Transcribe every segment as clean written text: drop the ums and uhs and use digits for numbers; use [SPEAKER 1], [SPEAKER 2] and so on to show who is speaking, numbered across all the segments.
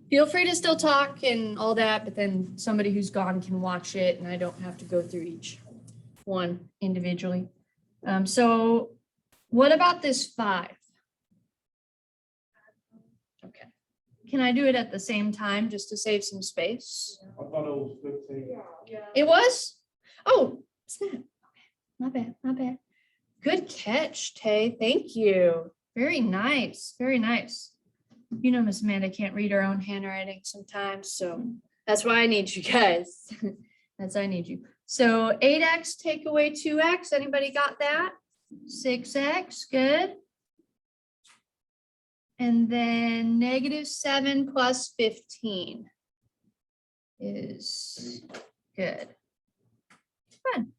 [SPEAKER 1] Feel free to still talk and all that, but then somebody who's gone can watch it and I don't have to go through each one individually. So what about this 5? Okay. Can I do it at the same time just to save some space?
[SPEAKER 2] I thought it was 15.
[SPEAKER 3] Yeah.
[SPEAKER 1] It was? Oh, snap. Okay. Not bad, not bad. Good catch, Tay. Thank you. Very nice, very nice. You know, Miss Amanda can't read her own handwriting sometimes, so that's why I need you guys. That's why I need you. So 8x take away 2x. Anybody got that? 6x, good. And then -7 plus 15 is good. Fun.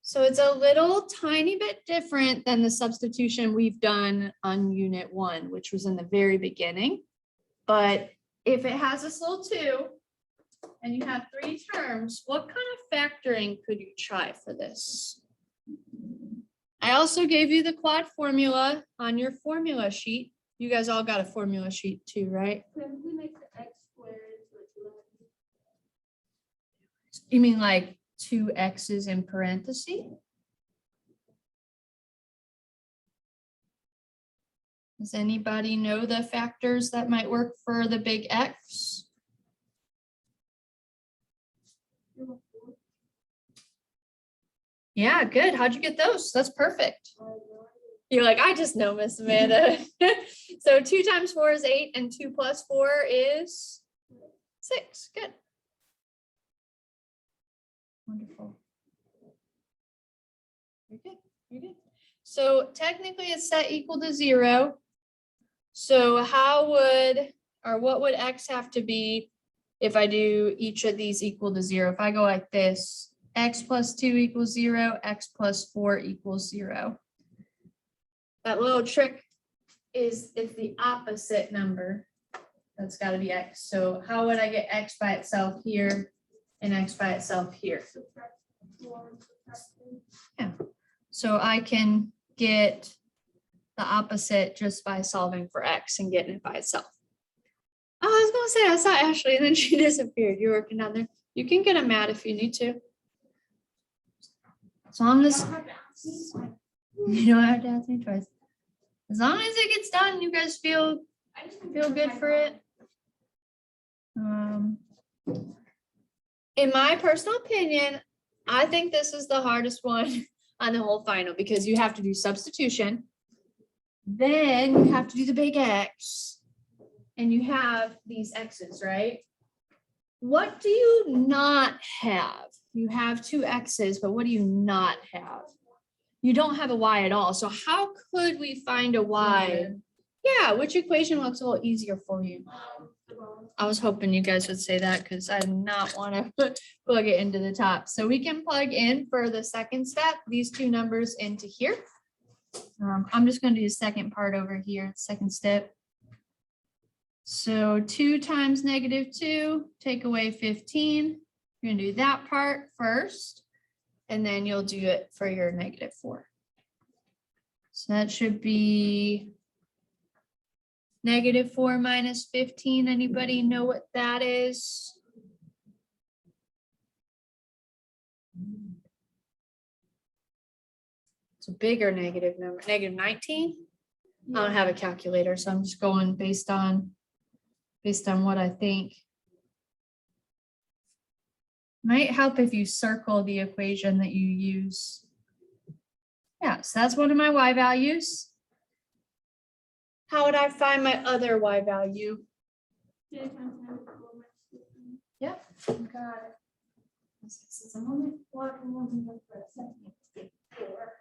[SPEAKER 1] So it's a little tiny bit different than the substitution we've done on unit 1, which was in the very beginning. But if it has this little 2 and you have 3 terms, what kind of factoring could you try for this? I also gave you the quad formula on your formula sheet. You guys all got a formula sheet too, right?
[SPEAKER 3] Can we make the x squared into 11?
[SPEAKER 1] You mean like 2 x's in parentheses? Does anybody know the factors that might work for the big X? Yeah, good. How'd you get those? That's perfect. You're like, I just know, Miss Amanda. So 2 times 4 is 8 and 2 plus 4 is 6. Good. Wonderful. You're good. You're good. So technically it's set equal to 0. So how would, or what would X have to be if I do each of these equal to 0? If I go like this, X plus 2 equals 0, X plus 4 equals 0. That little trick is it's the opposite number. That's got to be X. So how would I get X by itself here and X by itself here? Yeah. So I can get the opposite just by solving for X and getting it by itself. Oh, I was going to say, I saw Ashley and then she disappeared. You're working down there. You can get a mat if you need to. As long as you don't have to ask me twice. As long as it gets done, you guys feel good for it. In my personal opinion, I think this is the hardest one on the whole final because you have to do substitution. Then you have to do the big X. And you have these X's, right? What do you not have? You have 2 X's, but what do you not have? You don't have a Y at all. So how could we find a Y? Yeah, which equation looks a little easier for you? I was hoping you guys would say that because I did not want to plug it into the top. So we can plug in for the second step, these 2 numbers into here. I'm just going to do the second part over here, second step. So 2 times -2, take away 15. You're going to do that part first, and then you'll do it for your -4. So that should be -4 minus 15. Anybody know what that is? It's a bigger negative number, -19. I don't have a calculator, so I'm just going based on what I think. Might help if you circle the equation that you use. Yeah, so that's one of my Y values. How would I find my other Y value? Yep, got it. Since I'm only walking for a second, get the door.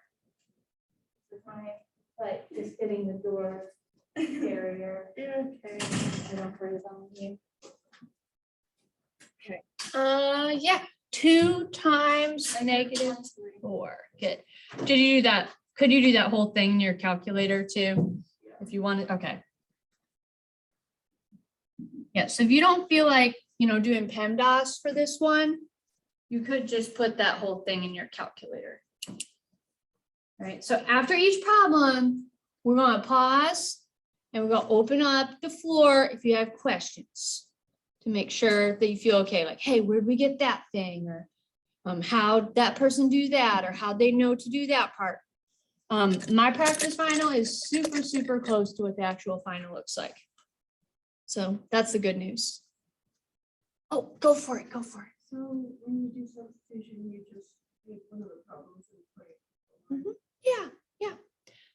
[SPEAKER 1] Like just getting the door barrier. Okay. I don't breathe on you. Okay. Yeah. 2 times -4. Good. Did you do that? Could you do that whole thing in your calculator too? If you wanted, okay. Yeah, so if you don't feel like, doing PEMDAS for this one, you could just put that whole thing in your calculator. All right, so after each problem, we're going to pause And we're gonna open up the floor if you have questions to make sure that you feel okay, like, hey, where'd we get that thing? Or how'd that person do that? Or how'd they know to do that part? My practice final is super, super close to what the actual final looks like. So that's the good news. Oh, go for it, go for it.
[SPEAKER 3] So when you do substitution, you just take one of the problems and put it.
[SPEAKER 1] Yeah.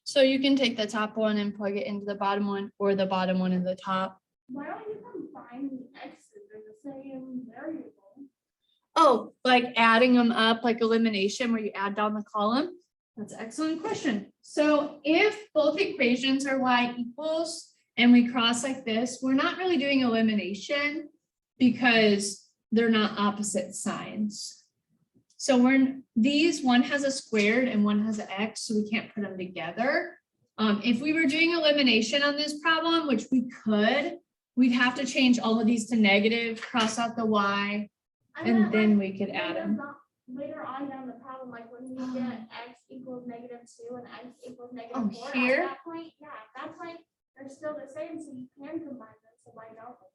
[SPEAKER 1] So you can take the top one and plug it into the bottom one, or the bottom one in the top.
[SPEAKER 3] Why don't you combine the x's in the same variable?
[SPEAKER 1] Oh, like adding them up, like elimination, where you add down the column? That's an excellent question. So if both equations are y equals and we cross like this, we're not really doing elimination because they're not opposite signs. So these, one has a squared and one has an x, so we can't put them together. If we were doing elimination on this problem, which we could, we'd have to change all of these to negative, cross out the y, and then we could add them.
[SPEAKER 3] Later on down the problem, like when you get x equals -2 and x equals
[SPEAKER 1] Oh,
[SPEAKER 3] -4,
[SPEAKER 1] here?
[SPEAKER 3] at that point, yeah, at that point, they're still the same, so you can combine them, so why don't we?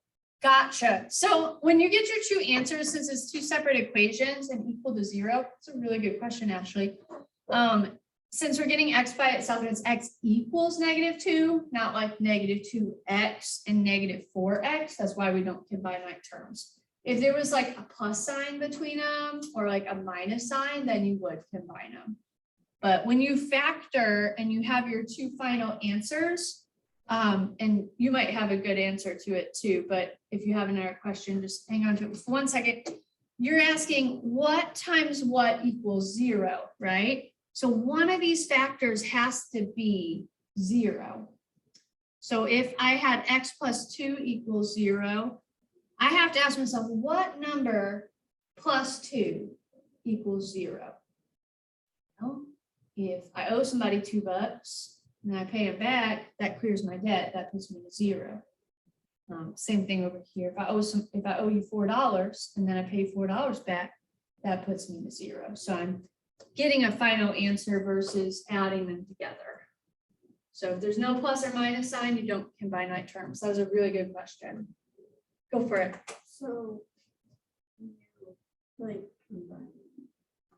[SPEAKER 1] Gotcha. So when you get your two answers, since it's two separate equations and equal to 0, it's a really good question, actually. Since we're getting x by itself and it's x equals -2, not like -2x and -4x, that's why we don't combine like terms. If there was like a plus sign between them or like a minus sign, then you would combine them. But when you factor and you have your two final answers, and you might have a good answer to it too, but if you have another question, just hang on to it for 1 second. You're asking what times what equals 0, right? So one of these factors has to be 0. So if I had x plus 2 equals 0, I have to ask myself, what number plus 2 equals 0? Well, if I owe somebody $2 and I pay them back, that clears my debt. That puts me to 0. Same thing over here. If I owe you $4 and then I pay $4 back, that puts me to 0. So I'm getting a final answer versus adding them together. So if there's no plus or minus sign, you don't combine like terms. That was a really good question. Go for it.
[SPEAKER 3] So you like combine,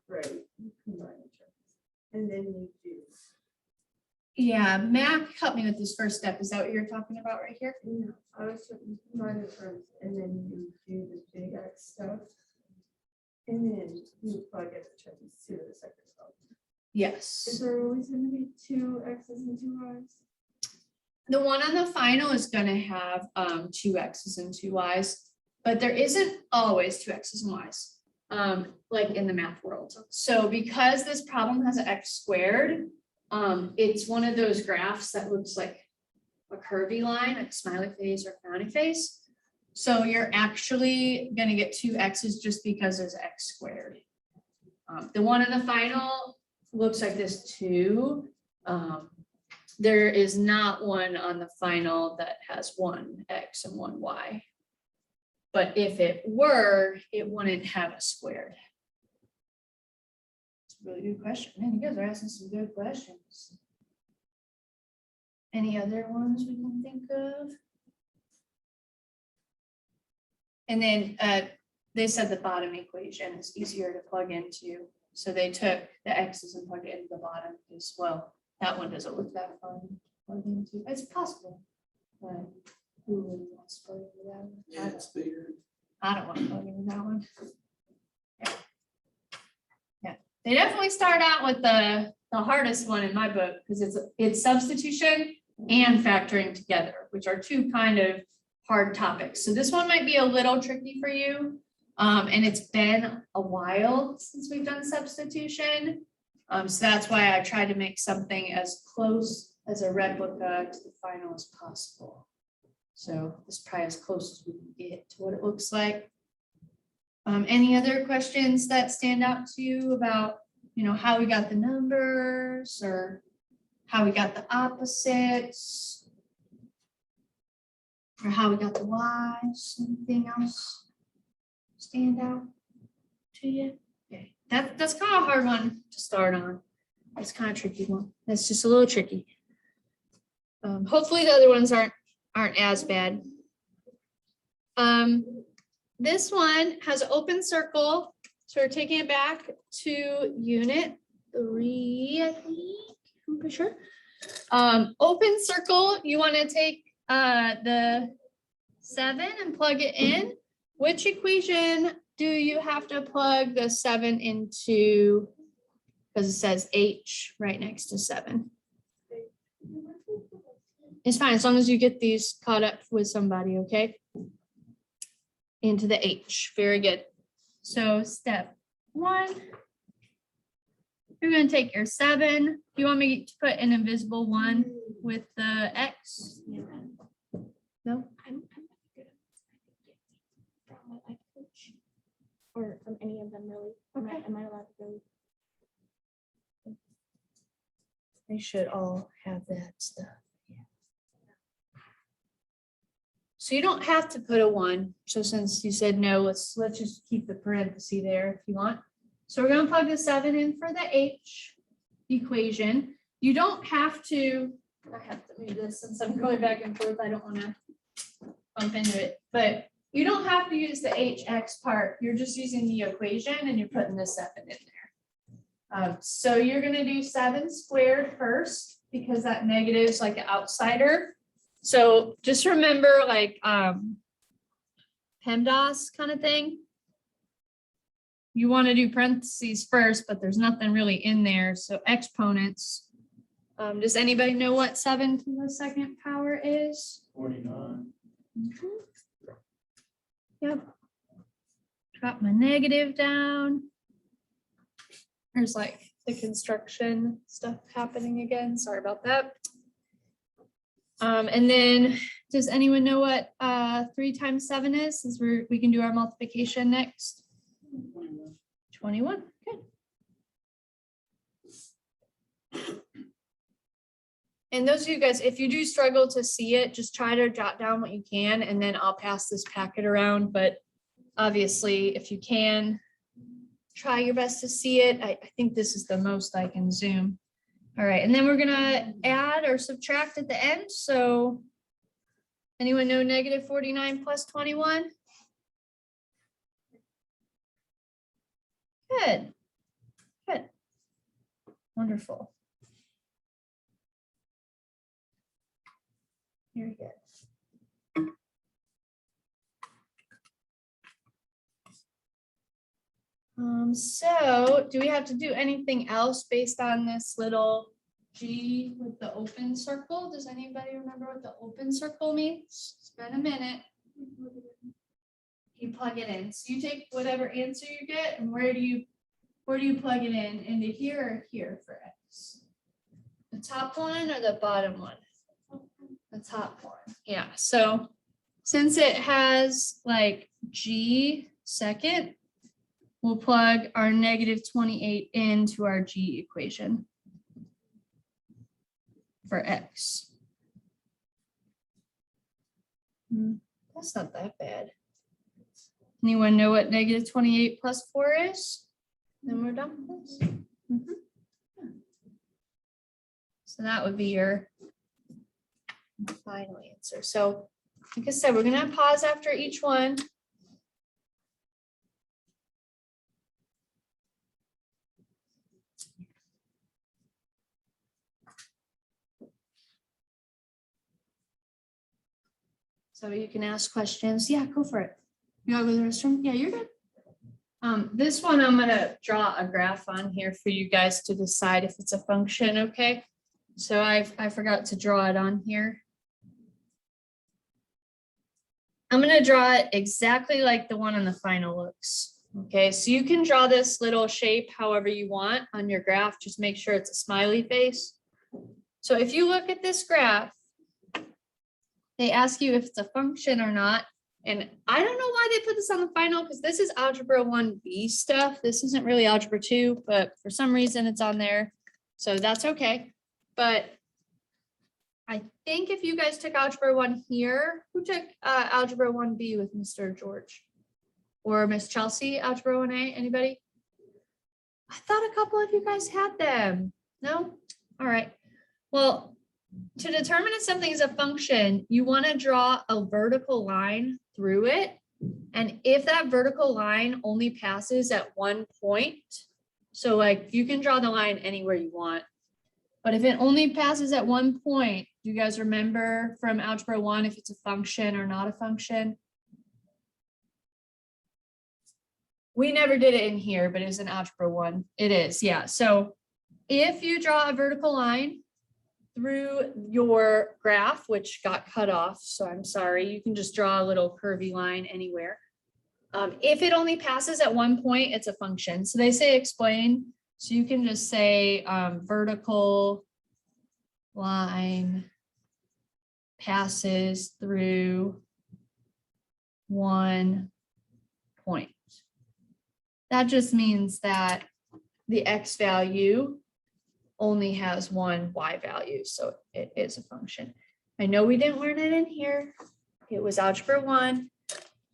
[SPEAKER 3] right? You combine the terms, and then you do.
[SPEAKER 1] Yeah, Mac helped me with this first step. Is that what you're talking about right here?
[SPEAKER 3] No, I was you combine the terms, and then you do the big X stuff, and then you plug in the terms to the second problem. Is
[SPEAKER 1] Yes.
[SPEAKER 3] there always going to be 2 X's and 2 Y's?
[SPEAKER 1] The one on the final is going to have 2 X's and 2 Y's, but there isn't always 2 X's and Y's, like in the math world. So because this problem has an x squared, it's one of those graphs that looks like a curvy line, like smiley face or frowny face. So you're actually going to get 2 X's just because there's x squared. The one in the final looks like this too. There is not one on the final that has 1 X and 1 Y. But if it were, it wouldn't have a squared. It's a really good question. Man, you guys are asking some good questions. Any other ones we can think of? And then they said the bottom equation is easier to plug into. So they took the X's and plugged it into the bottom as well. That one doesn't look that fun to plug into. It's possible, but who really wants to plug into that one?
[SPEAKER 2] Yeah, it's bigger.
[SPEAKER 1] I don't want to plug into that one. Yeah. They definitely start out with the hardest one in my book because it's substitution and factoring together, which are two kind of hard topics. So this one might be a little tricky for you. And it's been a while since we've done substitution. So that's why I tried to make something as close as a replica to the final as possible. So this is probably as close as we can get to what it looks like. Any other questions that stand out to you about, how we got the numbers or how we got the opposites or how we got the y's? Anything else stand out to you? Okay, that's kind of a hard one to start on. It's kind of a tricky one. That's just a little tricky. Hopefully the other ones aren't as bad. This one has an open circle. So we're taking it back to unit 3, I think, I'm pretty sure. Open circle, you want to take the 7 and plug it in. Which equation do you have to plug the 7 into? Because it says H right next to 7. It's fine, as long as you get these caught up with somebody, okay? Into the H, very good. So step 1, you're gonna take your 7. Do you want me to put an invisible 1 with the X? No?
[SPEAKER 2] I'm not good from what I coach or from any of them really.
[SPEAKER 1] Okay.
[SPEAKER 2] Am I allowed to go?
[SPEAKER 1] They should all have that stuff. So you don't have to put a 1. So since you said no, let's just keep the parenthesis there if you want. So we're gonna plug the 7 in for the H equation. You don't have to, I have to move this since I'm going back and forth. I don't want to bump into it, but you don't have to use the HX part. You're just using the equation and you're putting the 7 in there. So you're gonna do 7 squared first because that negative is like an outsider. So just remember like PEMDAS kind of thing. You want to do parentheses first, but there's nothing really in there. So exponents. Does anybody know what 7 to the 2nd power is?
[SPEAKER 4] 49.
[SPEAKER 1] Yep. Drop my negative down. There's like the construction stuff happening again. Sorry about that. And then does anyone know what 3 times 7 is? Since we can do our multiplication next. 21. Good. And those of you guys, if you do struggle to see it, just try to jot down what you can, and then I'll pass this packet around. But obviously, if you can, try your best to see it. I think this is the most I can zoom. All right, and then we're gonna add or subtract at the end. So anyone know negative 49 plus 21? Good, good, wonderful. Very good. So do we have to do anything else based on this little G with the open circle? Does anybody remember what the open circle means? It's been a minute. You plug it in. So you take whatever answer you get, and where do you plug it in? Into here or here for X? The top one or the bottom one? The top one. Yeah. So since it has like G second, we'll plug our negative 28 into our G equation for X. That's not that bad. Anyone know what negative 28 plus 4 is? Then we're done with this. Yeah. So that would be your final answer. So like I said, we're going to pause after each one. So you can ask questions. Yeah, go for it. You gotta go to the restroom? Yeah, you're good. This one I'm gonna draw a graph on here for you guys to decide if it's a function, okay? So I forgot to draw it on here. I'm gonna draw it exactly like the one on the final looks. Okay, so you can draw this little shape however you want on your graph. Just make sure it's a smiley face. So if you look at this graph, they ask you if it's a function or not. And I don't know why they put this on the final, because this is Algebra 1B stuff. This isn't really Algebra 2, but for some reason it's on there. So that's okay. But I think if you guys took Algebra 1 here, who took Algebra 1B with Mr. George? Or Miss Chelsea, Algebra 1A, anybody? I thought a couple of you guys had them. No? All right. Well, to determine if something is a function, you want to draw a vertical line through it. And if that vertical line only passes at one point, so like you can draw the line anywhere you want, but if it only passes at one point, do you guys remember from Algebra 1 if it's a function or not a function? We never did it in here, but it's in Algebra 1. It is, yeah. So if you draw a vertical line through your graph, which got cut off, so I'm sorry, you can just draw a little curvy line anywhere. If it only passes at one point, it's a function. So they say explain. So you can just say vertical line passes through one point. That just means that the x value only has one y value, so it is a function. I know we didn't learn it in here. It was Algebra 1,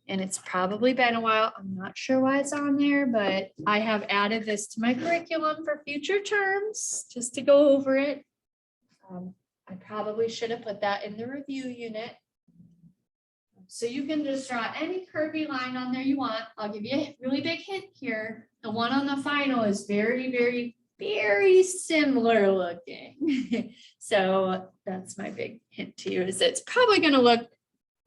[SPEAKER 1] and it's probably been a while. I'm not sure why it's on there, but I have added this to my curriculum for future terms, just to go over it. I probably should have put that in the review unit. So you can just draw any curvy line on there you want. I'll give you a really big hint here. The one on the final is very, very, very similar looking. So that's my big hint to you, is it's probably going to look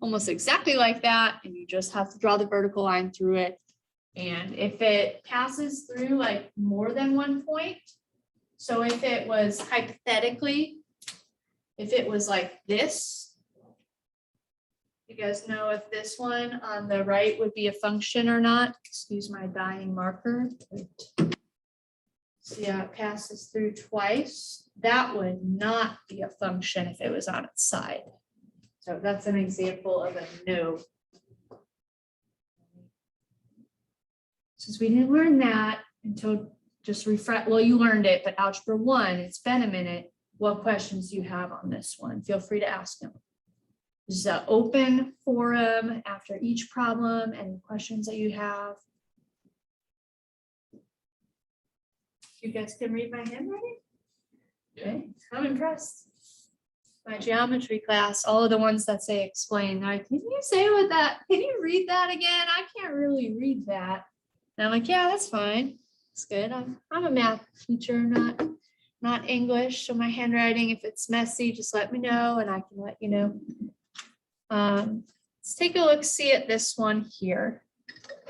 [SPEAKER 1] almost exactly like that. And you just have to draw the vertical line through it. And if it passes through like more than one point, so if it was hypothetically, if it was like this, you guys know if this one on the right would be a function or not? Excuse my dying marker. See how it passes through twice? That would not be a function if it was on its side. So that's an example of a no. Since we didn't learn that until just refresh, well, you learned it, but Algebra 1, it's been a minute. What questions do you have on this one? Feel free to ask them. This is an open forum after each problem, any questions that you have. You guys can read my handwriting? Okay, I'm impressed. My geometry class, all of the ones that say explain, like, can you say what that, can you read that again? I can't really read that. And I'm like, yeah, that's fine. It's good. I'm a math teacher, not English. So my handwriting, if it's messy, just let me know and I can let you know. Let's take a look, see at this one here.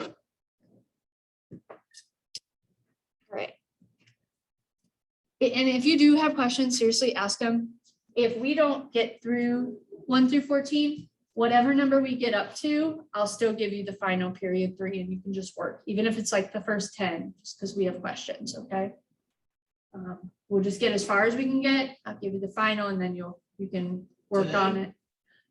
[SPEAKER 1] All right. And if you do have questions, seriously ask them. If we don't get through 1 through 14, whatever number we get up to, I'll still give you the final period 3 and you can just work, even if it's like the first 10, just because we have questions, okay? We'll just get as far as we can get. I'll give you the final and then you can work on it.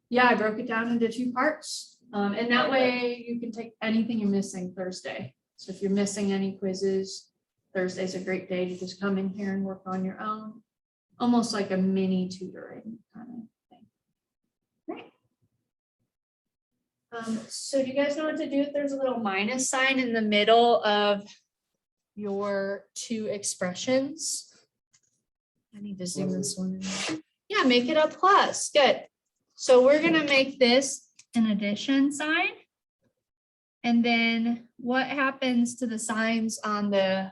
[SPEAKER 1] Yeah, I broke it down into 2 parts. And that way you can take anything you're missing Thursday. So if you're missing any quizzes, Thursday's a great day to just come in here and work on your own. Almost like a mini tutoring kind of thing. Right. So do you guys know what to do if there's a little minus sign in the middle of your 2 expressions? I need to zoom this one in. Yeah, make it a plus. Good. So we're going to make this an addition sign. And then what happens to the signs on the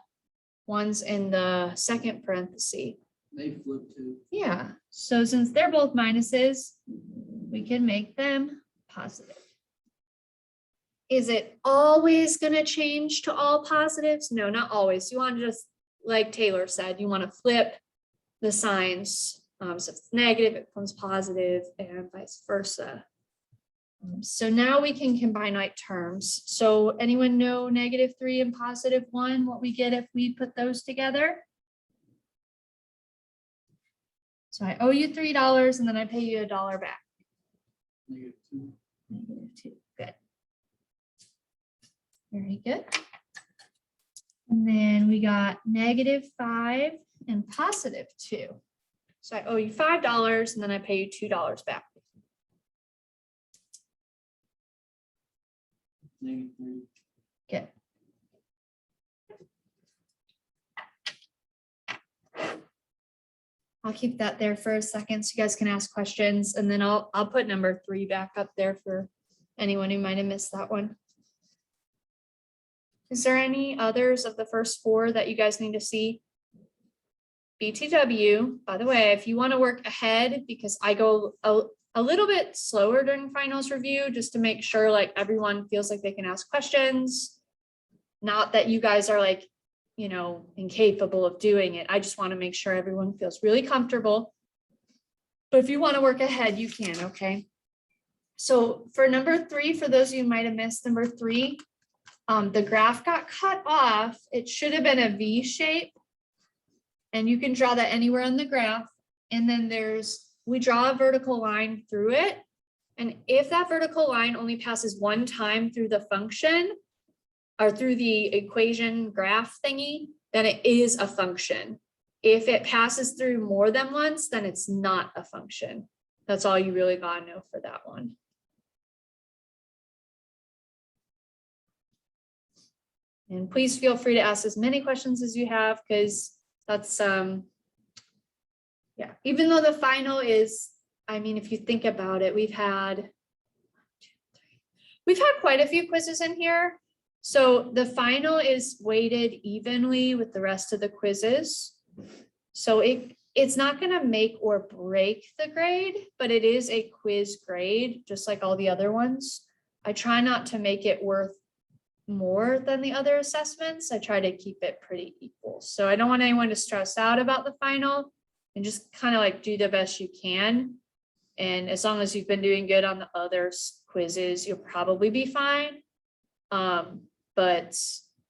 [SPEAKER 1] ones in the second parenthesis?
[SPEAKER 4] They flip too.
[SPEAKER 1] Yeah. So since they're both minuses, we can make them positive. Is it always going to change to all positives? No, not always. You want to just, like Taylor said, you want to flip the signs. So if it's negative, it becomes positive and vice versa. So now we can combine like terms. So anyone know -3 and +1, what we get if we put those together? So I owe you $3 and then I pay you $1 back.
[SPEAKER 4] -2.
[SPEAKER 1] -2, good. Very good. And then we got -5 and +2. So I owe you $5 and then I pay you $2 back.
[SPEAKER 4] -3.
[SPEAKER 1] Good. I'll keep that there for a second so you guys can ask questions, and then I'll put number 3 back up there for anyone who might have missed that one. Is there any others of the first 4 that you guys need to see? BTW, by the way, if you want to work ahead, because I go a little bit slower during finals review, just to make sure like everyone feels like they can ask questions. Not that you guys are like, you know, incapable of doing it. I just want to make sure everyone feels really comfortable. But if you want to work ahead, you can, okay? So for number 3, for those of you who might have missed number 3, the graph got cut off. It should have been a V shape. And you can draw that anywhere on the graph. And then we draw a vertical line through it. And if that vertical line only passes one time through the function or through the equation graph thingy, then it is a function. If it passes through more than once, then it's not a function. That's all you really gotta know for that one. And please feel free to ask as many questions as you have, because that's, yeah, even though the final is, I mean, if you think about it, we've had quite a few quizzes in here. So the final is weighted evenly with the rest of the quizzes. So it's not going to make or break the grade, but it is a quiz grade, just like all the other ones. I try not to make it worth more than the other assessments. I try to keep it pretty equal. So I don't want anyone to stress out about the final, and just kind of like do the best you can. And as long as you've been doing good on the other quizzes, you'll probably be fine. But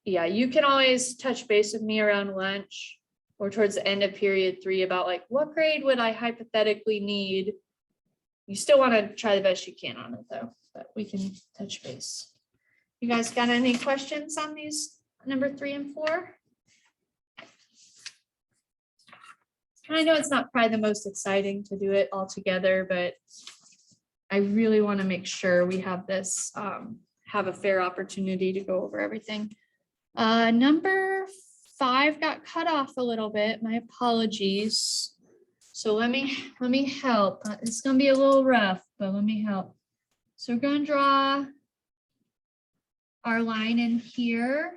[SPEAKER 1] yeah, you can always touch base with me around lunch or towards the end of period 3 about like, what grade would I hypothetically need? You still want to try the best you can on it though, but we can touch base. You guys got any questions on these number 3 and 4? I know it's not probably the most exciting to do it all together, but I really want to make sure we have this, have a fair opportunity to go over everything. Number 5 got cut off a little bit. My apologies. So let me help. It's gonna be a little rough, but let me help. So we're gonna draw our line in here.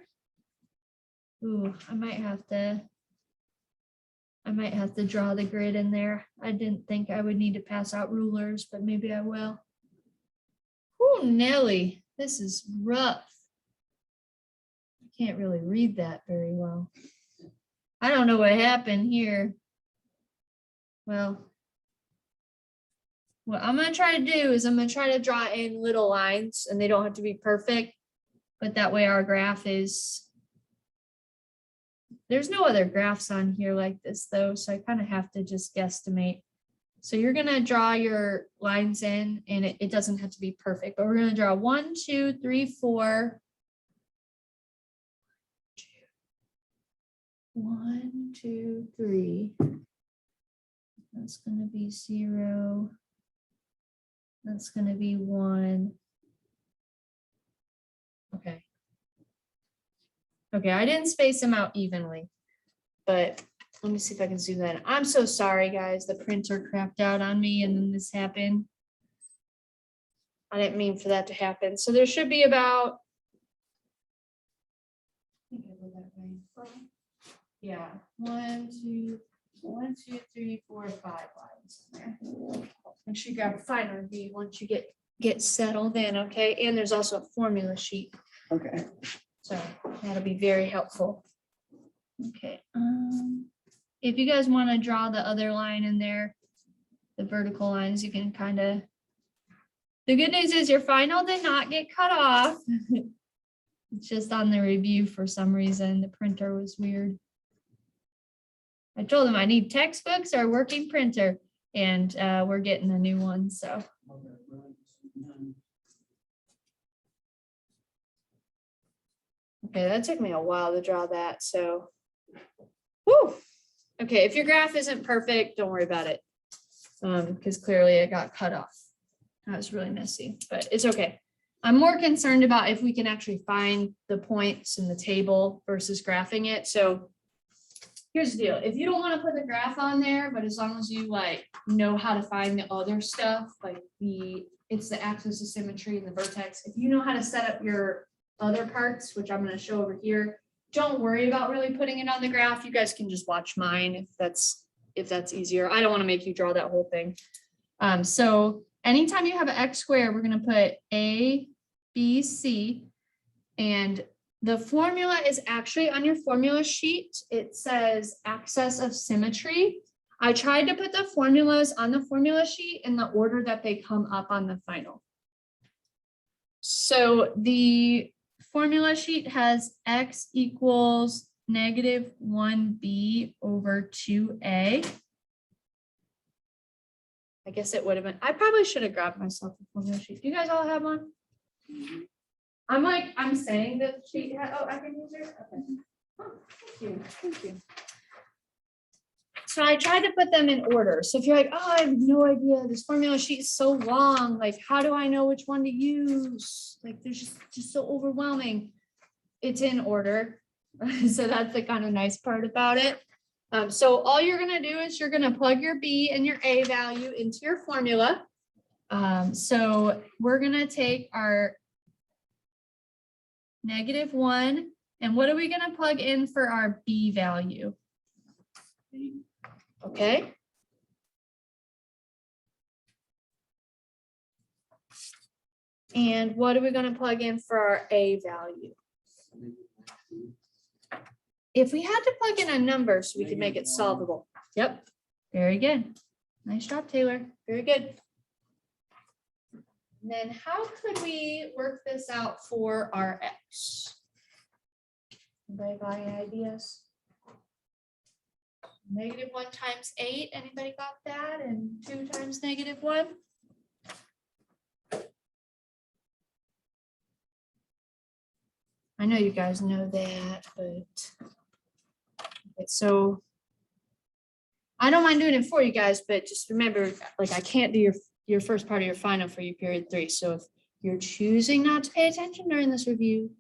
[SPEAKER 1] Ooh, I might have to draw the grid in there. I didn't think I would need to pass out rulers, but maybe I will. Ooh, Nelly, this is rough. I can't really read that very well. I don't know what happened here. Well, what I'm gonna try to do is I'm gonna try to draw in little lines, and they don't have to be perfect, but that way our graph is, there's no other graphs on here like this though, so I kind of have to just guesstimate. So you're gonna draw your lines in, and it doesn't have to be perfect, but we're gonna draw 1, 2, 3, 4. 1, 2, 3. That's gonna be 0. That's gonna be 1. Okay. Okay, I didn't space them out evenly, but let me see if I can zoom that in. I'm so sorry, guys. The printer crapped out on me and then this happened. I didn't mean for that to happen. So there should be about, I think I go that way. Yeah, 1, 2, 3, 4, 5 lines in there. Make sure you grab a finer view once you get settled in, okay? And there's also a formula sheet.
[SPEAKER 3] Okay.
[SPEAKER 1] So that'll be very helpful. Okay. If you guys want to draw the other line in there, the vertical lines, you can kind of. The good news is your final did not get cut off. It's just on the review for some reason. The printer was weird. I told them I need textbooks or a working printer, and we're getting a new one. So. Okay, that took me a while to draw that, so. Whew. Okay, if your graph isn't perfect, don't worry about it. Because clearly it got cut off. That was really messy, but it's okay. I'm more concerned about if we can actually find the points in the table versus graphing it. So here's the deal. If you don't want to put the graph on there, but as long as you like know how to find the other stuff, like it's the axis of symmetry and the vertex. If you know how to set up your other parts, which I'm going to show over here, don't worry about really putting it on the graph. You guys can just watch mine if that's easier. I don't want to make you draw that whole thing. So anytime you have an x squared, we're going to put a, b, c, and the formula is actually on your formula sheet. It says axis of symmetry. I tried to put the formulas on the formula sheet in the order that they come up on the final. So the formula sheet has x equals -1b over 2a. I guess it would have been, I probably should have grabbed myself a formula sheet. Do you guys all have one? I'm saying that sheet, oh, I can use it. Okay. Oh, thank you. So I tried to put them in order. So if you're like, oh, I have no idea, this formula sheet is so long, like, how do I know which one to use? Like, there's just so overwhelming. It's in order. So that's the kind of nice part about it. So all you're gonna do is you're gonna plug your B and your A value into your formula. So we're gonna take our -1, and what are we gonna plug in for our B value? Okay. And what are we going to plug in for our A value? If we had to plug in a number so we could make it solvable. Yep. Very good. Nice job, Taylor. Very good. And then how could we work this out for our X? Anybody got any ideas? -1 times 8, anybody got that? And 2 times -1? I know you guys know that, but okay, so I don't mind doing it for you guys, but just remember, like, I can't do your first part of your final for you period 3. So if you're choosing not to pay attention during this review,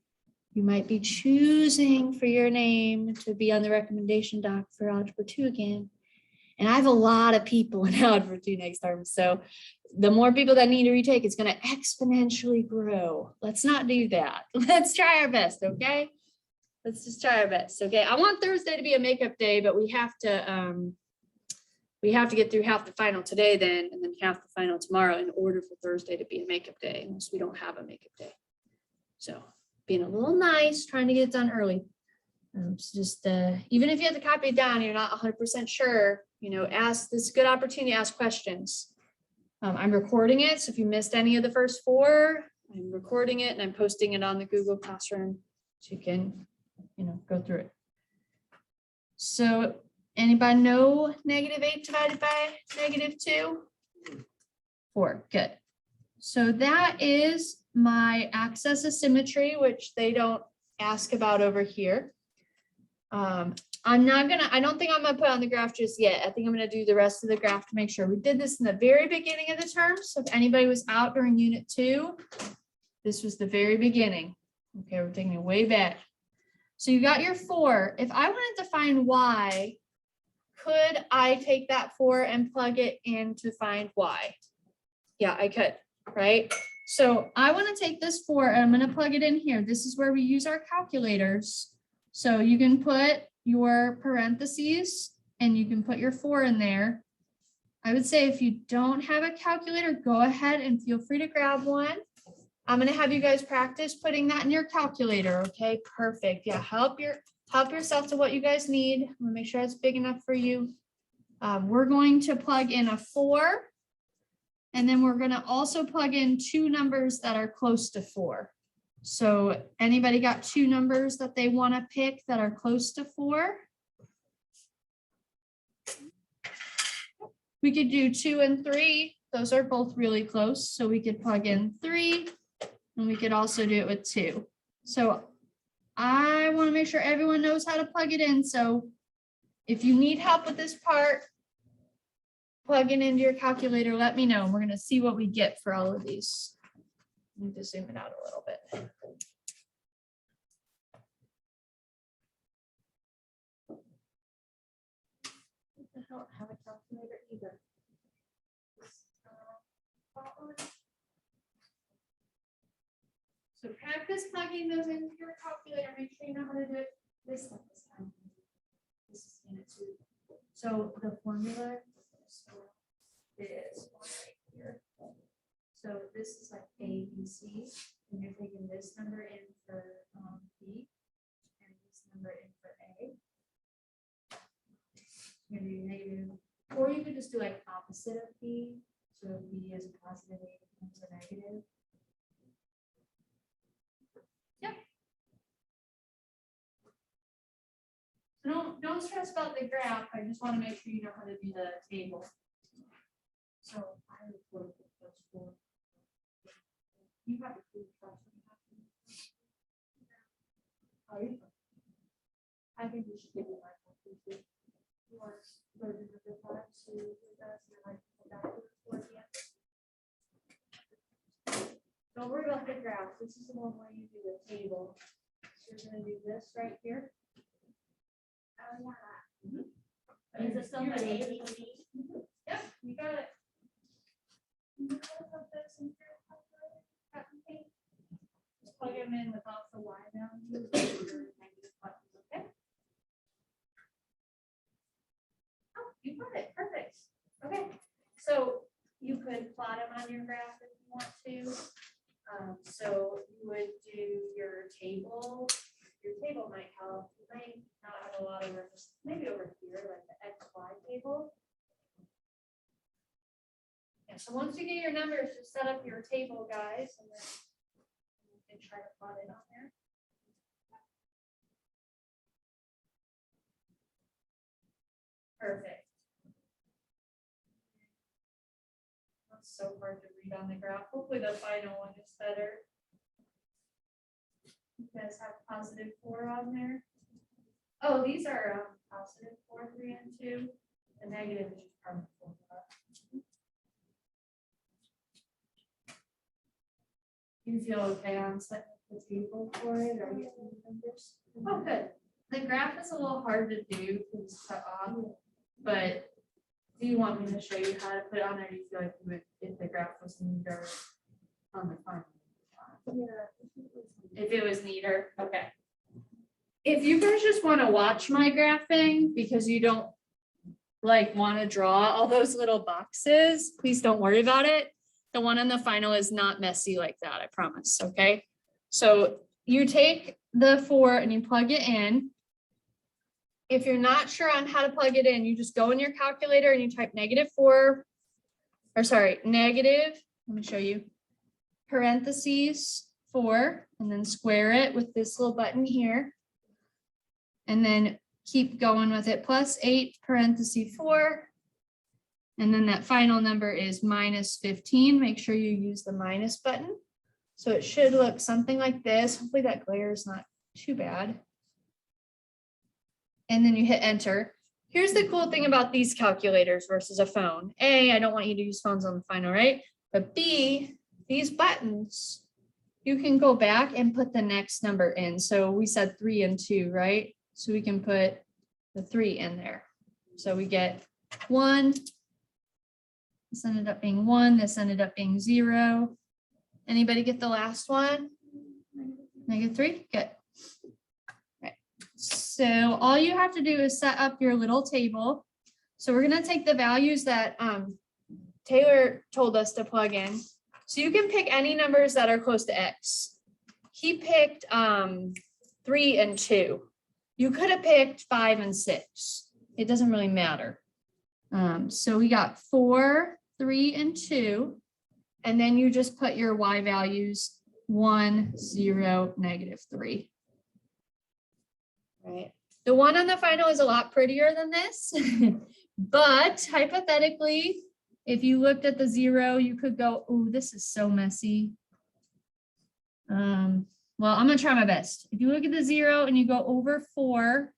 [SPEAKER 1] you might be choosing for your name to be on the recommendation doc for Algebra 2 again. And I have a lot of people in Algebra 2 next term. So the more people that need to retake, it's going to exponentially grow. Let's not do that. Let's try our best, okay? Let's just try our best, okay? I want Thursday to be a makeup day, but we have to get through half the final today then, and then half the final tomorrow in order for Thursday to be a makeup day, unless we don't have a makeup day. So being a little nice, trying to get it done early. It's just, even if you have to copy it down, you're not 100% sure, you know, this is a good opportunity to ask questions. I'm recording it, so if you missed any of the first 4, I'm recording it and I'm posting it on the Google Classroom so you can, you know, go through it. So anybody know -8 divided by -2? 4, good. So that is my axis of symmetry, which they don't ask about over here. I don't think I'm gonna put on the graph just yet. I think I'm gonna do the rest of the graph to make sure. We did this in the very beginning of the term. So if anybody was out during unit 2, this was the very beginning. Okay, we're taking it way back. So you got your 4. If I wanted to find y, could I take that 4 and plug it in to find y? Yeah, I could, right? So I want to take this 4 and I'm going to plug it in here. This is where we use our calculators. So you can put your parentheses and you can put your 4 in there. I would say if you don't have a calculator, go ahead and feel free to grab one. I'm going to have you guys practice putting that in your calculator. Okay, perfect. Yeah, help yourself to what you guys need. I'm going to make sure it's big enough for you. We're going to plug in a 4. And then we're going to also plug in 2 numbers that are close to 4. So anybody got 2 numbers that they want to pick that are close to 4? We could do 2 and 3. Those are both really close. So we could plug in 3 and we could also do it with 2. So I want to make sure everyone knows how to plug it in. So if you need help with this part, plug it into your calculator, let me know. We're going to see what we get for all of these. I need to zoom it out a little bit.
[SPEAKER 2] don't have a calculator either.
[SPEAKER 1] So practice plugging those into your calculator. Make sure you know how to do it this time. This is unit 2. So the formula is one right here. So this is like A, B, C, and you're taking this number in for B and this number in for A. You're gonna do negative, or you could just do like opposite of B. So if B is a positive, A becomes a negative. So don't stress about the graph. I just want to make sure you know how to do the table. So I report the first 4. You have to do I think we should give you my copy. You want to go to number 5 to with us and I can go back towards the end. Don't worry about the graph. This is the one where you do the table. So you're going to do this right here.
[SPEAKER 2] Oh, yeah. Is it still
[SPEAKER 1] You're-
[SPEAKER 2] an ABC?
[SPEAKER 1] Yep, you got it. You know how to put this in your calculator? Cut and paste. Just plug them in without the Y value. Negative buttons, okay? Oh, you got it, perfect. Okay, so you could plot them on your graph if you want to. So you would do your table. Your table might help. You might not have a lot of room, just maybe over here, like the XY table. Yeah, so once you get your numbers, just set up your table, guys, and then you can try to plot it on there. Perfect. That's so hard to read on the graph. Hopefully the final one is better. You guys have positive 4 on there. Oh, these are positive 4, 3, and 2. The negative is just part of the formula. You feel okay on setting up the table for it or getting the numbers? Oh, good. The graph is a little hard to do because it's cut off, but do you want me to show you how to put it on there? Do you feel like you would, if the graph was neater on the final? If it was neater, okay. If you guys just want to watch my graphing because you don't like want to draw all those little boxes, please don't worry about it. The one on the final is not messy like that, I promise, okay? So you take the 4 and you plug it in. If you're not sure on how to plug it in, you just go in your calculator and you type -4, or sorry, negative, let me show you, parentheses 4, and then square it with this little button here. And then keep going with it, +8 parentheses 4. And then that final number is -15. Make sure you use the minus button. So it should look something like this. Hopefully that glare is not too bad. And then you hit enter. Here's the cool thing about these calculators versus a phone. A, I don't want you to use phones on the final, right? But B, these buttons, you can go back and put the next number in. So we said 3 and 2, right? So we can put the 3 in there. So we get 1. This ended up being 1. This ended up being 0. Anybody get the last one? -3? Good. Okay. So all you have to do is set up your little table. So we're going to take the values that Taylor told us to plug in. So you can pick any numbers that are close to X. He picked 3 and 2. You could have picked 5 and 6. It doesn't really matter. So we got 4, 3, and 2. And then you just put your Y values 1, 0, -3. Right. The one on the final is a lot prettier than this, but hypothetically, if you looked at the 0, you could go, oh, this is so messy. Well, I'm gonna try my best. If you look at the 0 and you go over 4,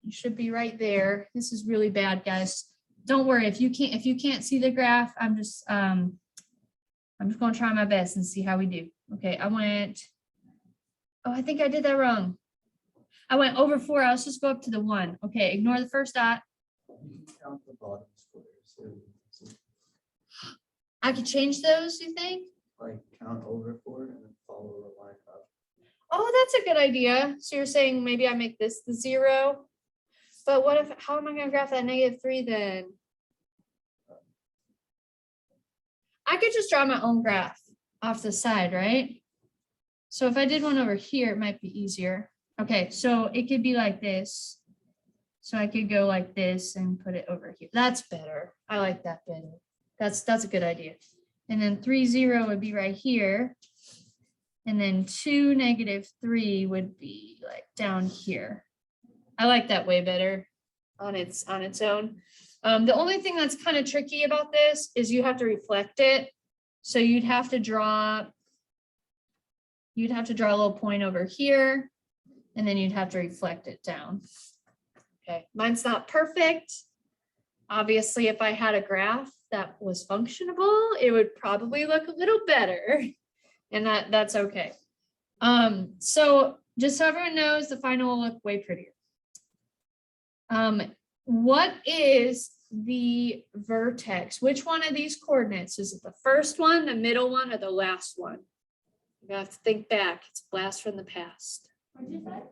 [SPEAKER 1] you should be right there. This is really bad, guys. Don't worry if you can't see the graph. I'm just gonna try my best and see how we do. Okay, I think I did that wrong. I went over 4. Let's just go up to the 1. Okay, ignore the first dot.
[SPEAKER 4] You can count the bottom squares. So,
[SPEAKER 1] I could change those, you think?
[SPEAKER 4] like count over 4 and then follow the line up.
[SPEAKER 1] Oh, that's a good idea. So you're saying maybe I make this the 0? But what if, how am I gonna graph that -3 then? I could just draw my own graph off the side, right? So if I did one over here, it might be easier. Okay, so it could be like this. So I could go like this and put it over here. That's better. I like that better. That's a good idea. And then 3, 0 would be right here. And then 2, -3 would be like down here. I like that way better on its own. The only thing that's kind of tricky about this is you have to reflect it. So you'd have to draw a little point over here, and then you'd have to reflect it down. Okay, mine's not perfect. Obviously, if I had a graph that was functionable, it would probably look a little better, and that's okay. So just so everyone knows, the final will look way prettier. What is the vertex? Which one of these coordinates? Is it the first one, the middle one, or the last one? You have to think back. It's a blast from the past.
[SPEAKER 2] What'd you say?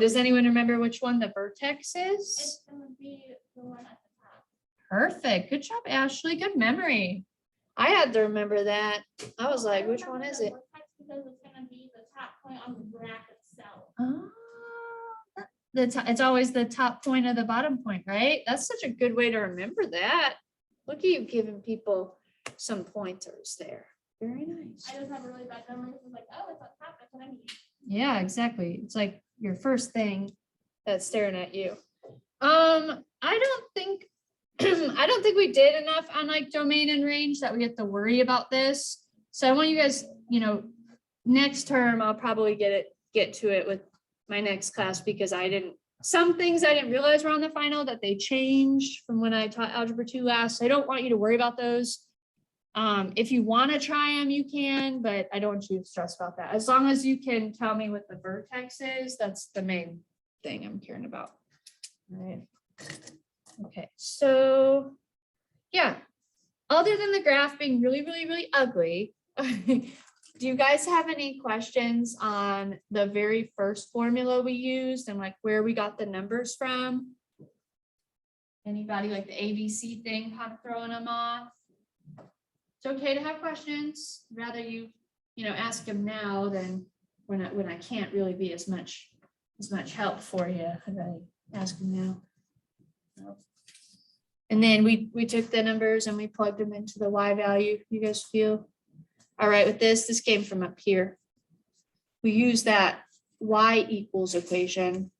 [SPEAKER 1] Does anyone remember which one the vertex is?
[SPEAKER 2] It's gonna be the one at the top.
[SPEAKER 1] Perfect. Good job, Ashley. Good memory. I had to remember that. I was like, which one is it?
[SPEAKER 2] Because it's gonna be the top point on the graph itself.
[SPEAKER 1] Oh, it's always the top point of the bottom point, right? That's such a good way to remember that. Look at you giving people some pointers there. Very nice.
[SPEAKER 2] I just have a really bad memory. It's like, oh, it's on top. That's what I mean.
[SPEAKER 1] Yeah, exactly. It's like your first thing that's staring at you. I don't think we did enough on like domain and range that we have to worry about this. So I want you guys, next term I'll probably get to it with my next class, because some things I didn't realize were on the final that they changed from when I taught Algebra 2 last. So I don't want you to worry about those. If you want to try them, you can, but I don't want you to stress about that. As long as you can tell me what the vertex is, that's the main thing I'm caring about. All right. Okay, so yeah, other than the graph being really, really, really ugly, do you guys have any questions on the very first formula we used and like where we got the numbers from? Anybody like the ABC thing kind of throwing them off? It's okay to have questions. Rather you ask them now than when I can't really be as much help for you. I'd rather ask them now. And then we took the numbers and we plugged them into the Y value. You guys feel all right with this? This came from up here. We use that Y equals equation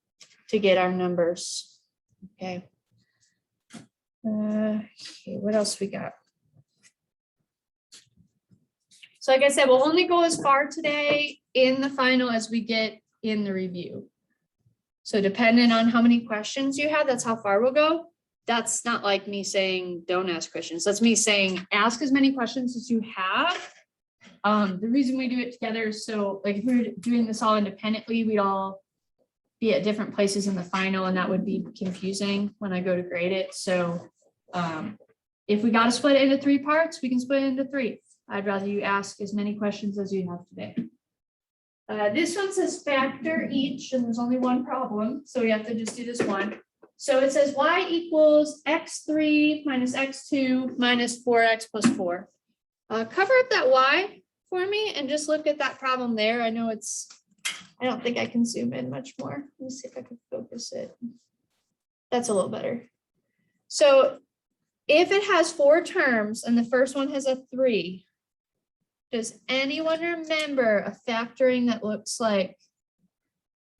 [SPEAKER 1] to get our numbers. Okay. Okay, what else we got? So like I said, we'll only go as far today in the final as we get in the review. So depending on how many questions you have, that's how far we'll go. That's not like me saying don't ask questions. That's me saying ask as many questions as you have. The reason we do it together is so like if we were doing this all independently, we'd all be at different places in the final, and that would be confusing when I go to grade it. So if we got to split it into 3 parts, we can split it into 3. I'd rather you ask as many questions as you have today. This one says factor each, and there's only one problem, so we have to just do this one. So it says y equals x3 minus x2 minus 4x plus 4. Cover up that y for me and just look at that problem there. I know I don't think I can zoom in much more. Let me see if I can focus it. That's a little better. So if it has 4 terms and the first one has a 3, does anyone remember a factoring that looks like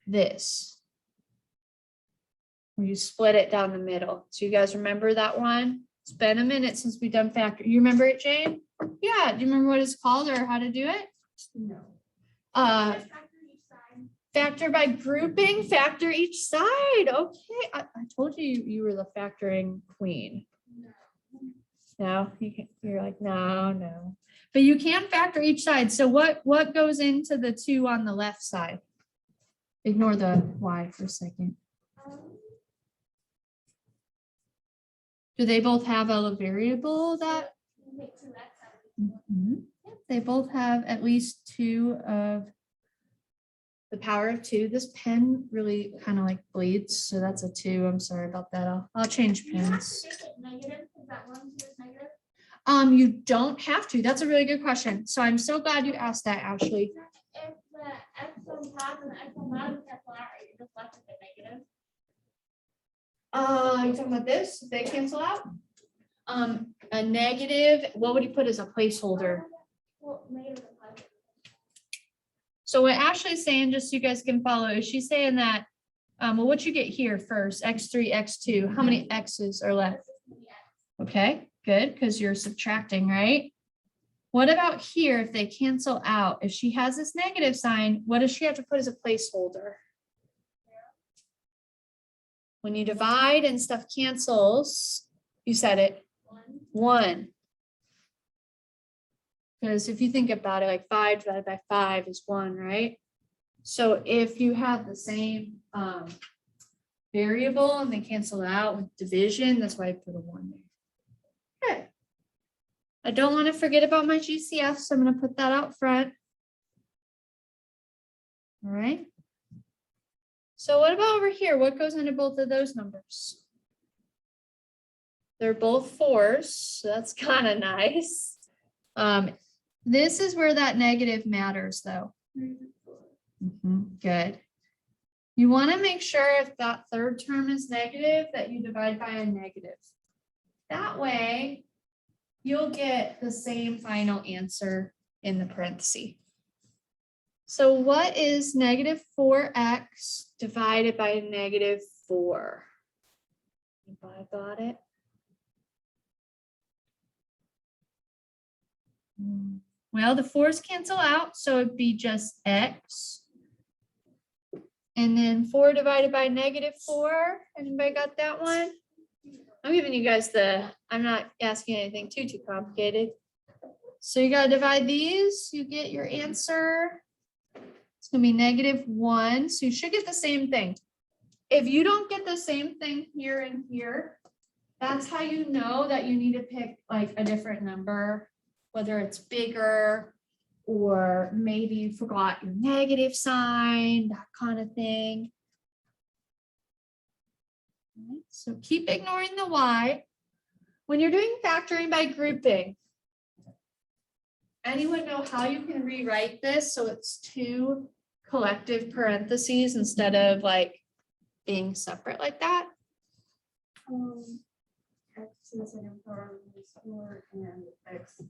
[SPEAKER 1] this? Where you split it down the middle. So you guys remember that one? It's been a minute since we've done factor. You remember it, Jane? Yeah. Do you remember what it's called or how to do it?
[SPEAKER 3] No.
[SPEAKER 1] Factor by grouping, factor each side. Okay. I told you were the factoring queen. No, you're like, no. But you can factor each side. So what goes into the 2 on the left side? Ignore the y for a second. Do they both have a variable that? Mhm. Yep, they both have at least 2 of the power of 2. This pen really kind of like bleeds, so that's a 2. I'm sorry about that. I'll change pens. You don't have to. That's a really good question. So I'm so glad you asked that, Ashley.
[SPEAKER 2] If the x on top and the x on bottom cancel out, are you just left with the negative?
[SPEAKER 1] You talking about this? They cancel out? A negative, what would you put as a placeholder?
[SPEAKER 2] Well, negative and positive.
[SPEAKER 1] So what Ashley's saying, just so you guys can follow, is she's saying that, well, what you get here first, x3, x2, how many x's are left? Okay, good, because you're subtracting, right? What about here, if they cancel out? If she has this negative sign, what does she have to put as a placeholder? When you divide and stuff cancels, you said it, 1. Because if you think about it, like 5 divided by 5 is 1, right? So if you have the same variable and they cancel out with division, that's why I put a 1 there. Okay. I don't want to forget about my GCF, so I'm going to put that out front. All right. So what about over here? What goes into both of those numbers? They're both 4s, so that's kind of nice. This is where that negative matters, though. Good. You want to make sure if that third term is negative, that you divide by a negative. That way, you'll get the same final answer in the parenthesis. So what is negative 4x divided by negative 4? Anybody got it? Well, the 4's cancel out, so it'd be just x. And then 4 divided by negative 4. Anybody got that one? I'm giving you guys I'm not asking anything too complicated. So you gotta divide these, you get your answer. It's gonna be negative 1. So you should get the same thing. If you don't get the same thing here and here, that's how you know that you need to pick like a different number, whether it's bigger or maybe you forgot your negative sign, that kind of thing. All right, so keep ignoring the y. When you're doing factoring by grouping, anyone know how you can rewrite this so it's 2 collective parentheses instead of like being separate like that?
[SPEAKER 3] X in the second form is 4 and x.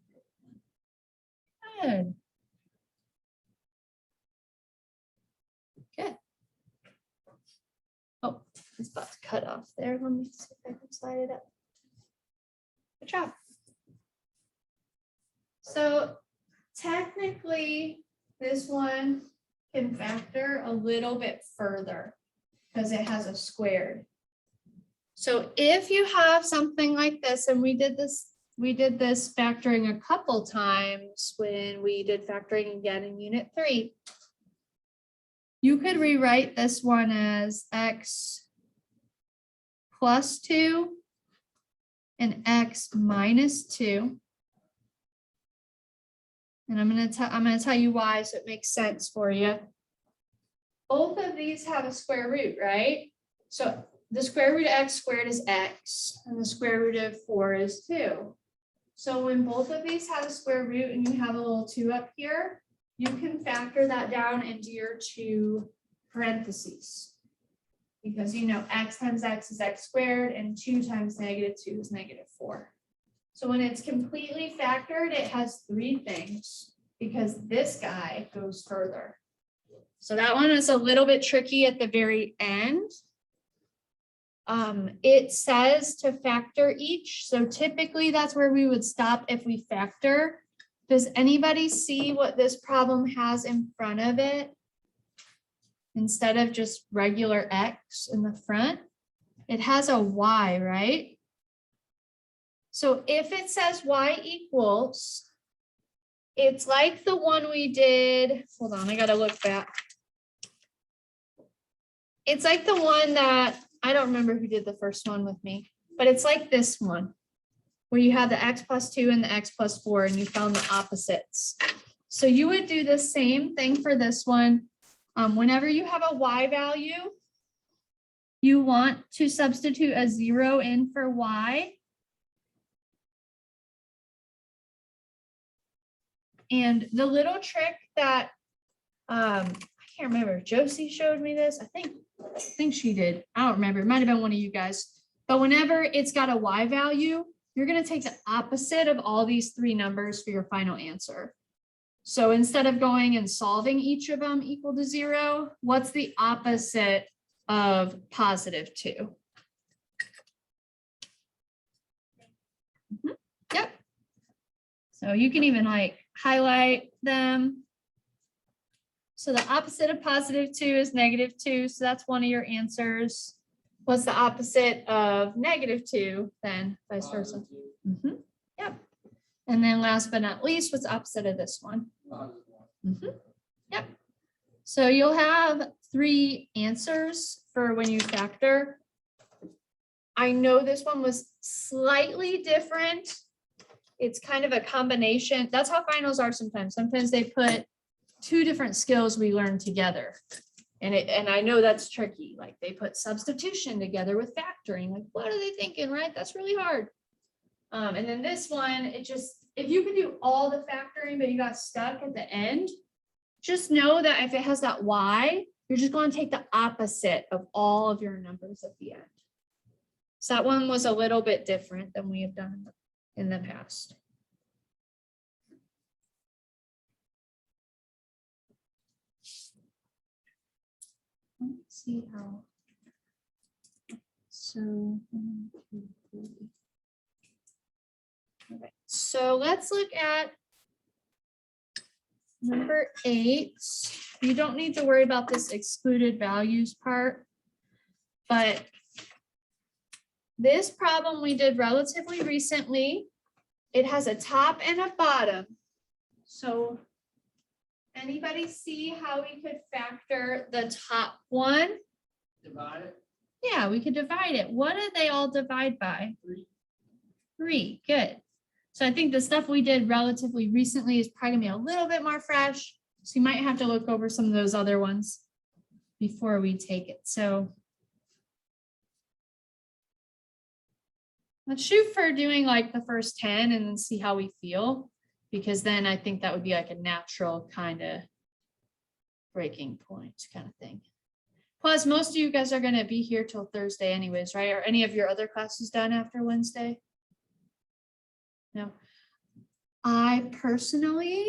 [SPEAKER 1] Good. Good. Oh, it's about to cut off there. Let me see if I can slide it up. Good job. So technically, this one can factor a little bit further because it has a squared. So if you have something like this, and we did this factoring a couple times when we did factoring again in unit 3. You could rewrite this one as x plus 2 and x minus 2. And I'm going to tell you why, so it makes sense for you. Both of these have a square root, right? So the square root of x squared is x, and the square root of 4 is 2. So when both of these have a square root and you have a little 2 up here, you can factor that down into your 2 parentheses. Because you know x times x is x squared, and 2 times negative 2 is negative 4. So when it's completely factored, it has 3 things because this guy goes further. So that one is a little bit tricky at the very end. It says to factor each. So typically that's where we would stop if we factor. Does anybody see what this problem has in front of it? Instead of just regular x in the front, it has a y, right? So if it says y equals, it's like the one we did. Hold on, I gotta look back. It's like the one that, I don't remember who did the first one with me, but it's like this one, where you have the x plus 2 and the x plus 4, and you found the opposites. So you would do the same thing for this one. Whenever you have a y value, you want to substitute a 0 in for y. And the little trick that, I can't remember, Josie showed me this. I think she did. I don't remember. It might have been one of you guys. But whenever it's got a y value, you're going to take the opposite of all these three numbers for your final answer. So instead of going and solving each of them equal to 0, what's the opposite of positive 2? Yep. So you can even like highlight them. So the opposite of positive 2 is negative 2. So that's one of your answers. What's the opposite of negative 2? Then vice versa. Yep. And then last but not least, what's the opposite of this one? Yep. So you'll have 3 answers for when you factor. I know this one was slightly different. It's kind of a combination. That's how finals are sometimes. Sometimes they put 2 different skills we learn together. And I know that's tricky. Like they put substitution together with factoring. Like, what are they thinking, right? That's really hard. And then this one, it just, if you can do all the factoring, but you got stuck at the end, just know that if it has that y, you're just going to take the opposite of all of your numbers at the end. So that one was a little bit different than we have done in the past. Let's see how. So, okay. So let's look at number 8. You don't need to worry about this excluded values part, but this problem we did relatively recently. It has a top and a bottom. So anybody see how we could factor the top one?
[SPEAKER 4] Divide it.
[SPEAKER 1] Yeah, we could divide it. What do they all divide by? 3. Good. So I think the stuff we did relatively recently is probably gonna be a little bit more fresh. So you might have to look over some of those other ones before we take it. So let's shoot for doing like the first 10 and then see how we feel, because then I think that would be like a natural kind of breaking point kind of thing. Plus, most of you guys are going to be here till Thursday anyways, right? Are any of your other classes done after Wednesday? No. I personally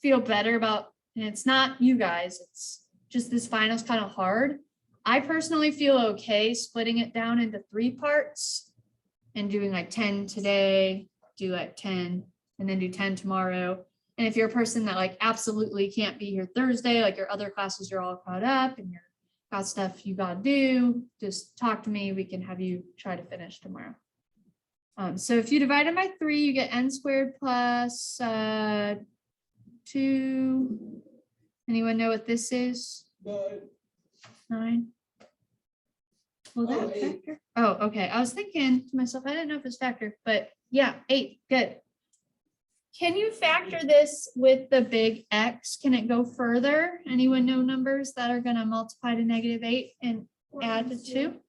[SPEAKER 1] feel better about, and it's not you guys, it's just this final's kind of hard. I personally feel okay splitting it down into 3 parts and doing like 10 today, do like 10, and then do 10 tomorrow. And if you're a person that like absolutely can't be here Thursday, like your other classes are all caught up and you're got stuff you gotta do, just talk to me. We can have you try to finish tomorrow. So if you divide it by 3, you get n squared plus 2. Anyone know what this is? 9. Will
[SPEAKER 4] Oh,
[SPEAKER 1] that
[SPEAKER 4] 8.
[SPEAKER 1] factor? Oh, okay. I was thinking to myself, I didn't know if it's factor, but yeah, 8. Good. Can you factor this with the big X? Can it go further? Anyone know numbers that are going to multiply to -8 and add to 2?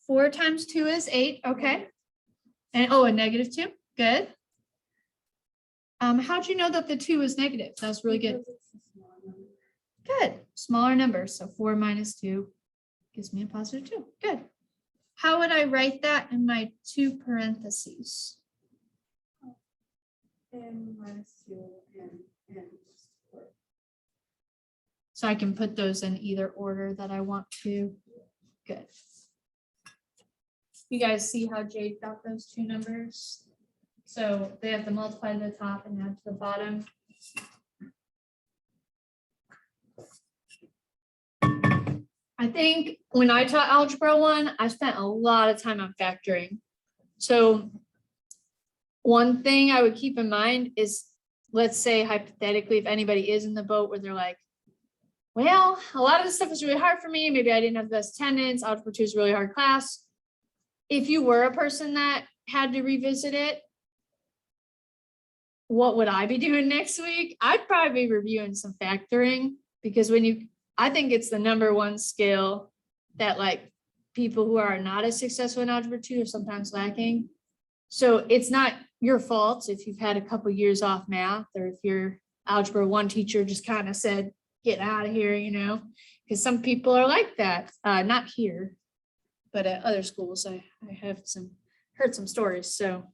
[SPEAKER 1] 4 times 2 is 8. Okay. And oh, a -2. Good. How'd you know that the 2 is negative? That was really good. Good. Smaller number. So 4 minus 2 gives me a positive 2. Good. How would I write that in my 2 parentheses?
[SPEAKER 3] N minus 2 and N.
[SPEAKER 1] So I can put those in either order that I want to. Good. You guys see how Jade got those 2 numbers? So they have to multiply to the top and add to the bottom. I think when I taught Algebra 1, I spent a lot of time on factoring. So one thing I would keep in mind is, let's say hypothetically, if anybody is in the boat where they're like, well, a lot of this stuff was really hard for me. Maybe I didn't have the best attendance. Algebra 2 is a really hard class. If you were a person that had to revisit it, what would I be doing next week? I'd probably be reviewing some factoring, because I think it's the number one skill that like people who are not as successful in Algebra 2 are sometimes lacking. So it's not your fault if you've had a couple years off math, or if your Algebra 1 teacher just kind of said, get out of here, because some people are like that. Not here, but at other schools, I have heard some stories. So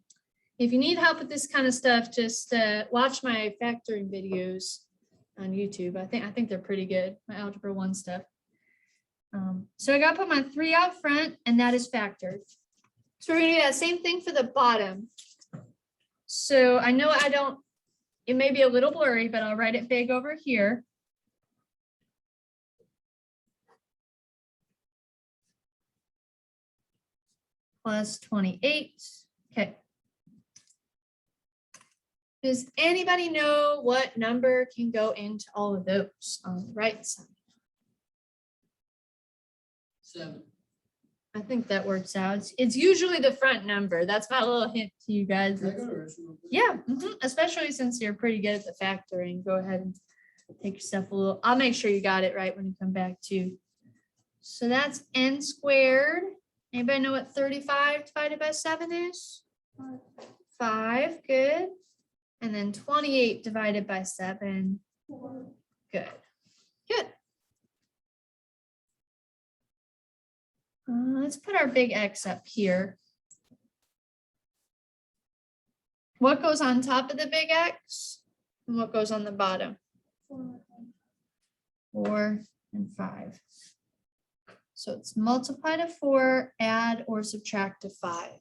[SPEAKER 1] if you need help with this kind of stuff, just watch my factoring videos on YouTube. I think they're pretty good, my Algebra 1 stuff. So I got to put my 3 out front, and that is factored. So we're going to do that same thing for the bottom. So I know it may be a little blurry, but I'll write it big over here. Plus 28. Okay. Does anybody know what number can go into all of those on the right side?
[SPEAKER 4] 7.
[SPEAKER 1] I think that works out. It's usually the front number. That's my little hint to you guys.
[SPEAKER 4] Can I go to the restroom real quick?
[SPEAKER 1] Yeah, especially since you're pretty good at the factoring. Go ahead and take yourself a little. I'll make sure you got it right when you come back too. So that's n squared. Anybody know what 35 divided by 7 is? 5, good. And then 28 divided by 7. Good. Good. Let's put our big X up here. What goes on top of the big X? And what goes on the bottom? 4 and 5. So it's multiply to 4, add or subtract to 5.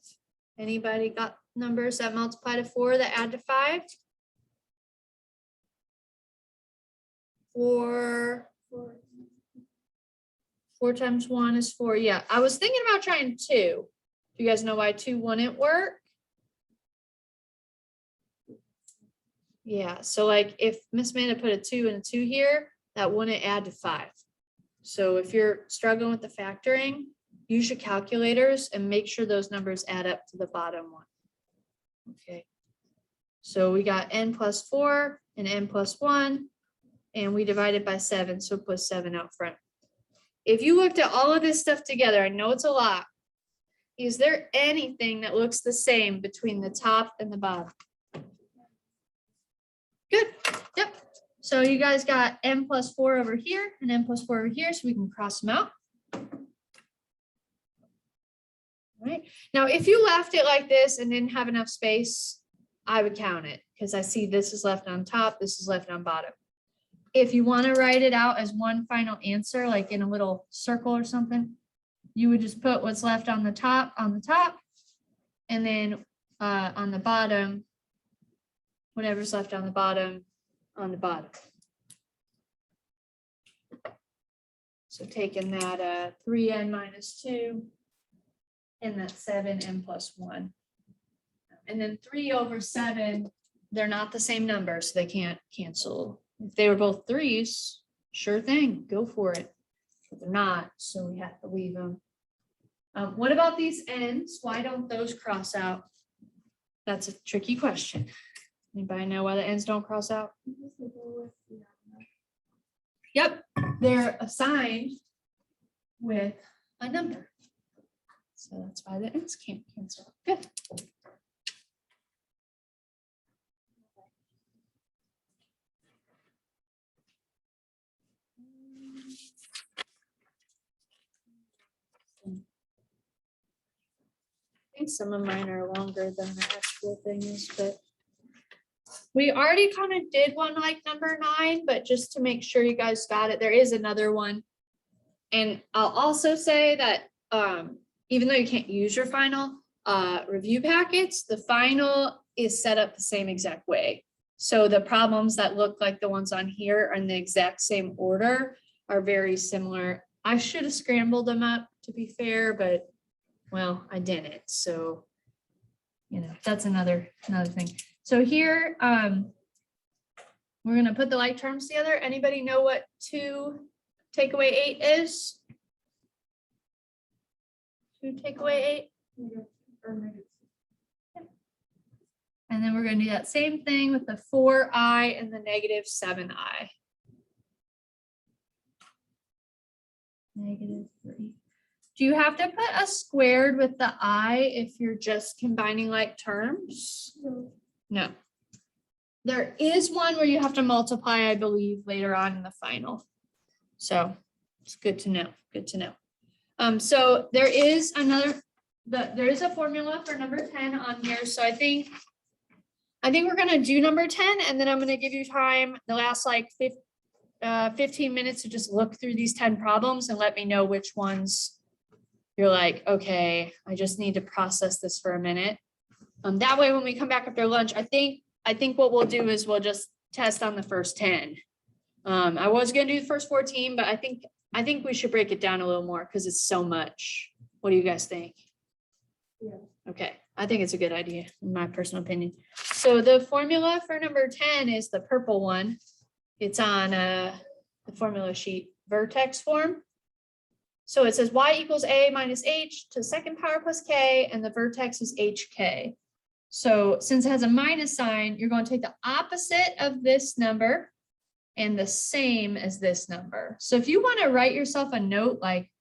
[SPEAKER 1] Anybody got numbers that multiply to 4 that add to 5? 4 times 1 is 4. Yeah, I was thinking about trying 2. Do you guys know why 2 wouldn't work? Yeah, so like if Miss Amanda put a 2 and a 2 here, that wouldn't add to 5. So if you're struggling with the factoring, use your calculators and make sure those numbers add up to the bottom one. Okay. So we got n plus 4 and n plus 1, and we divided by 7, so put 7 out front. If you looked at all of this stuff together, I know it's a lot. Is there anything that looks the same between the top and the bottom? Good. Yep. So you guys got n plus 4 over here and n plus 4 over here, so we can cross them out. All right. Now, if you left it like this and didn't have enough space, I would count it, because I see this is left on top, this is left on bottom. If you want to write it out as one final answer, like in a little circle or something, you would just put what's left on the top, and then on the bottom, whatever's left on the bottom, on the bottom. So taking that 3n minus 2, and that 7n plus 1. And then 3 over 7, they're not the same number, so they can't cancel. If they were both 3s, sure thing, go for it. But they're not, so we have to leave them. What about these n's? Why don't those cross out? That's a tricky question. Anybody know why the n's don't cross out? Yep, they're assigned with a number. So that's why the n's can't cancel. Good. I think some of mine are longer than the actual thing is, but we already kind of did one like number 9, but just to make sure you guys got it, there is another one. And I'll also say that even though you can't use your final review packets, the final is set up the same exact way. So the problems that look like the ones on here are in the exact same order are very similar. I should have scrambled them up, to be fair, but well, I didn't. So, that's another thing. So here, We're gonna put the like terms together. Anybody know what 2 take away 8 is? 2 take away 8?
[SPEAKER 3] Or negative.
[SPEAKER 1] And then we're gonna do that same thing with the 4i and the negative 7i. -3. Do you have to put a squared with the I if you're just combining like terms? No. There is one where you have to multiply, I believe, later on in the final. So it's good to know, good to know. So there is there is a formula for number 10 on here. So I think we're gonna do number 10 and then I'm gonna give you time, the last like 15 minutes to just look through these 10 problems and let me know which ones you're like, okay, I just need to process this for a minute. That way, when we come back after lunch, I think what we'll do is we'll just test on the first 10. I was gonna do the first 14, but I think we should break it down a little more because it's so much. What do you guys think?
[SPEAKER 3] Yeah.
[SPEAKER 1] Okay, I think it's a good idea, in my personal opinion. So the formula for number 10 is the purple one. It's on the formula sheet, vertex form. So it says y equals a minus h to the second power plus k, and the vertex is hk. So since it has a minus sign, you're going to take the opposite of this number and the same as this number. So if you want to write yourself a note like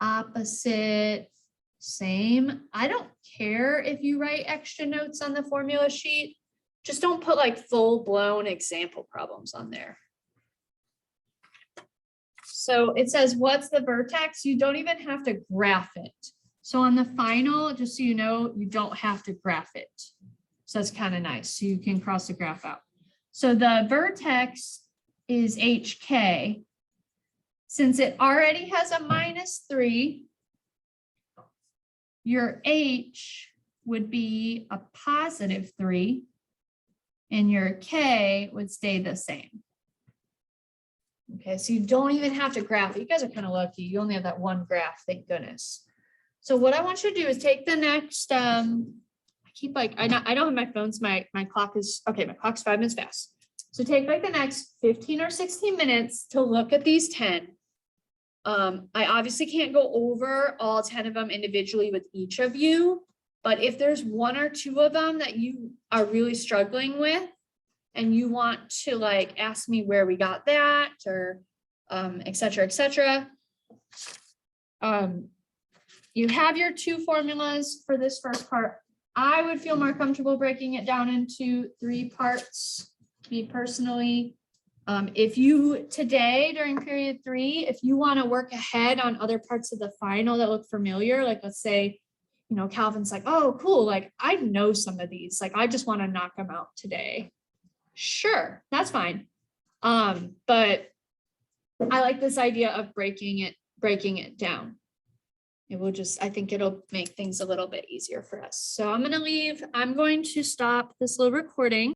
[SPEAKER 1] opposite, same, I don't care if you write extra notes on the formula sheet. Just don't put like full-blown example problems on there. So it says, what's the vertex? You don't even have to graph it. So on the final, just so you know, you don't have to graph it. So that's kind of nice. So you can cross the graph out. So the vertex is HK. Since it already has a -3, your H would be a +3 and your K would stay the same. Okay, so you don't even have to graph it. You guys are kind of lucky. You only have that one graph, thank goodness. So what I want you to do is take the next, I don't have my phones, my clock is, okay, my clock's 5 minutes fast. So take like the next 15 or 16 minutes to look at these 10. I obviously can't go over all 10 of them individually with each of you, but if there's 1 or 2 of them that you are really struggling with, and you want to like ask me where we got that or et cetera, et cetera. You have your 2 formulas for this first part. I would feel more comfortable breaking it down into 3 parts, me personally. If you today during period 3, if you want to work ahead on other parts of the final that look familiar, like let's say, you know, Calvin's like, oh, cool, like I know some of these, like I just want to knock them out today. Sure, that's fine. But I like this idea of breaking it down. It will just, I think it'll make things a little bit easier for us. So I'm going to stop this little recording.